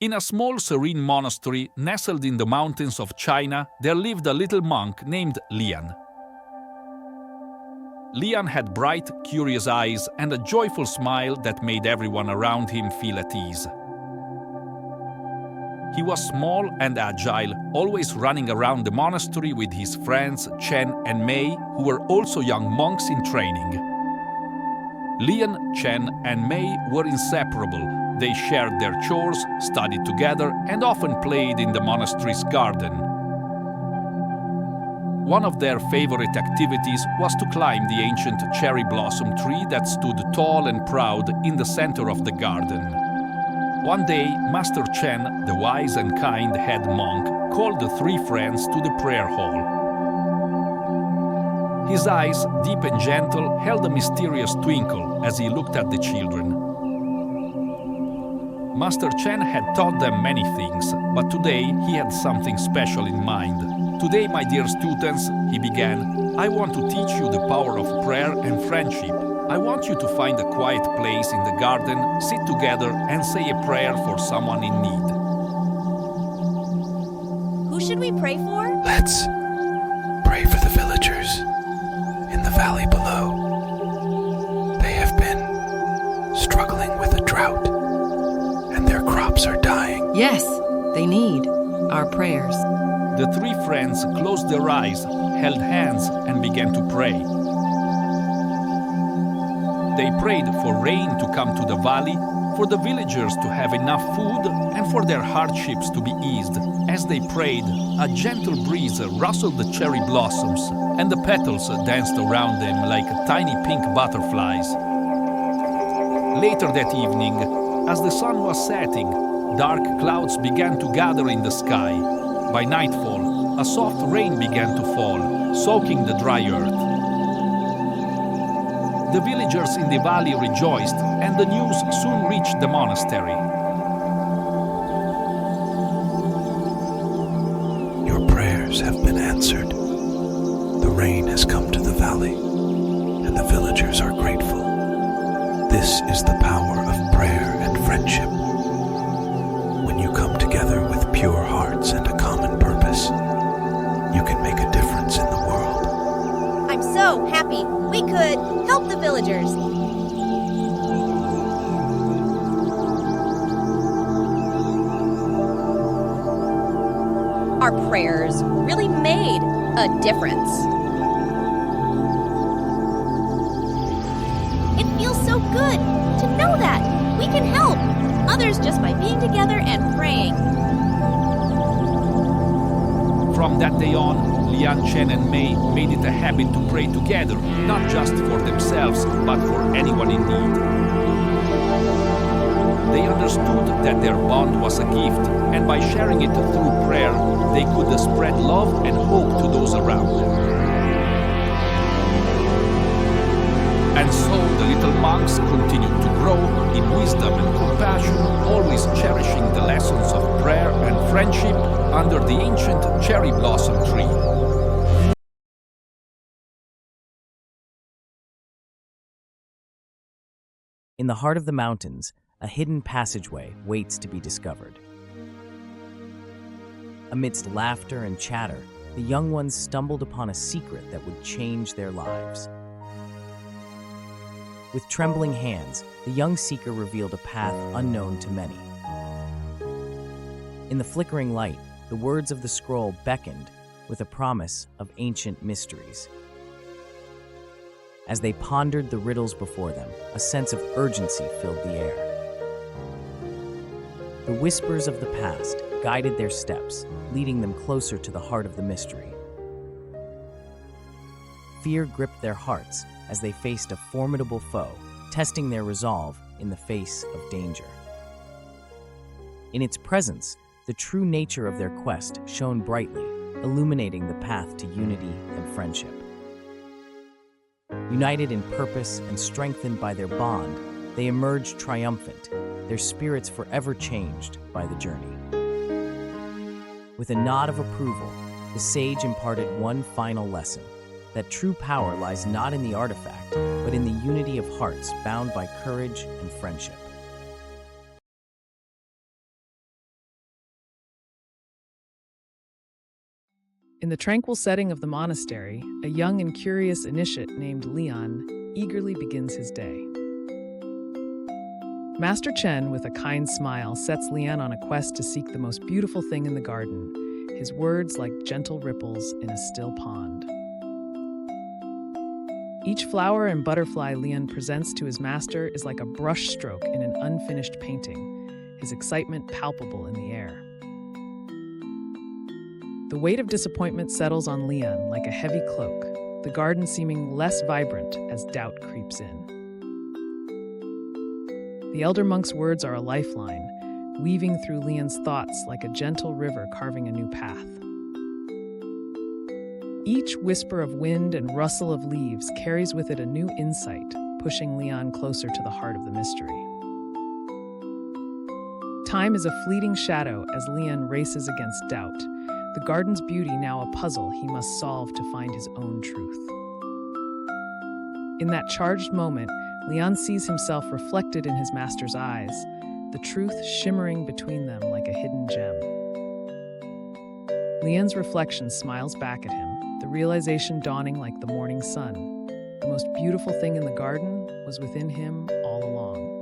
In a small serene monastery nestled in the mountains of China, there lived a little monk named Lian. Lian had bright, curious eyes and a joyful smile that made everyone around him feel at ease. He was small and agile, always running around the monastery with his friends Chen and Mei, who were also young monks in training. Lian, Chen and Mei were inseparable. They shared their chores, studied together, and often played in the monastery's garden. One of their favorite activities was to climb the ancient cherry blossom tree that stood tall and proud in the center of the garden. One day, Master Chen, the wise and kind head monk, called the three friends to the prayer hall. His eyes, deep and gentle, held a mysterious twinkle as he looked at the children. Master Chen had taught them many things, but today he had something special in mind. "Today, my dear students," he began, "I want to teach you the power of prayer and friendship. I want you to find a quiet place in the garden, sit together and say a prayer for someone in need." Who should we pray for? Let's pray for the villagers in the valley below. They have been struggling with a drought, and their crops are dying. Yes, they need our prayers. The three friends closed their eyes, held hands, and began to pray. They prayed for rain to come to the valley, for the villagers to have enough food, and for their hardships to be eased. As they prayed, a gentle breeze rustled the cherry blossoms, and the petals danced around them like tiny pink butterflies. Later that evening, as the sun was setting, dark clouds began to gather in the sky. By nightfall, a soft rain began to fall, soaking the dry earth. The villagers in the valley rejoiced, and the news soon reached the monastery. Your prayers have been answered. The rain has come to the valley, and the villagers are grateful. This is the power of prayer and friendship. When you come together with pure hearts and a common purpose, you can make a difference in the world. I'm so happy we could help the villagers. Our prayers really made a difference. It feels so good to know that we can help others just by being together and praying. From that day on, Lian, Chen and Mei made it a habit to pray together, not just for themselves, but for anyone in need. They understood that their bond was a gift, and by sharing it through prayer, they could spread love and hope to those around them. And so the little monks continued to grow in wisdom and compassion, always cherishing the lessons of prayer and friendship under the ancient cherry blossom tree. In the heart of the mountains, a hidden passageway waits to be discovered. Amidst laughter and chatter, the young ones stumbled upon a secret that would change their lives. With trembling hands, the young seeker revealed a path unknown to many. In the flickering light, the words of the scroll beckoned with a promise of ancient mysteries. As they pondered the riddles before them, a sense of urgency filled the air. The whispers of the past guided their steps, leading them closer to the heart of the mystery. Fear gripped their hearts as they faced a formidable foe, testing their resolve in the face of danger. In its presence, the true nature of their quest shone brightly, illuminating the path to unity and friendship. United in purpose and strengthened by their bond, they emerged triumphant, their spirits forever changed by the journey. With a nod of approval, the sage imparted one final lesson: that true power lies not in the artifact, but in the unity of hearts bound by courage and friendship. In the tranquil setting of the monastery, a young and curious initiate named Leon eagerly begins his day. Master Chen, with a kind smile, sets Leon on a quest to seek the most beautiful thing in the garden, his words like gentle ripples in a still pond. Each flower and butterfly Leon presents to his master is like a brushstroke in an unfinished painting, his excitement palpable in the air. The weight of disappointment settles on Leon like a heavy cloak, the garden seeming less vibrant as doubt creeps in. The elder monk's words are a lifeline, weaving through Leon's thoughts like a gentle river carving a new path. Each whisper of wind and rustle of leaves carries with it a new insight, pushing Leon closer to the heart of the mystery. Time is a fleeting shadow as Leon races against doubt, the garden's beauty now a puzzle he must solve to find his own truth. In that charged moment, Leon sees himself reflected in his master's eyes, the truth shimmering between them like a hidden gem. Leon's reflection smiles back at him, the realization dawning like the morning sun. The most beautiful thing in the garden was within him all along.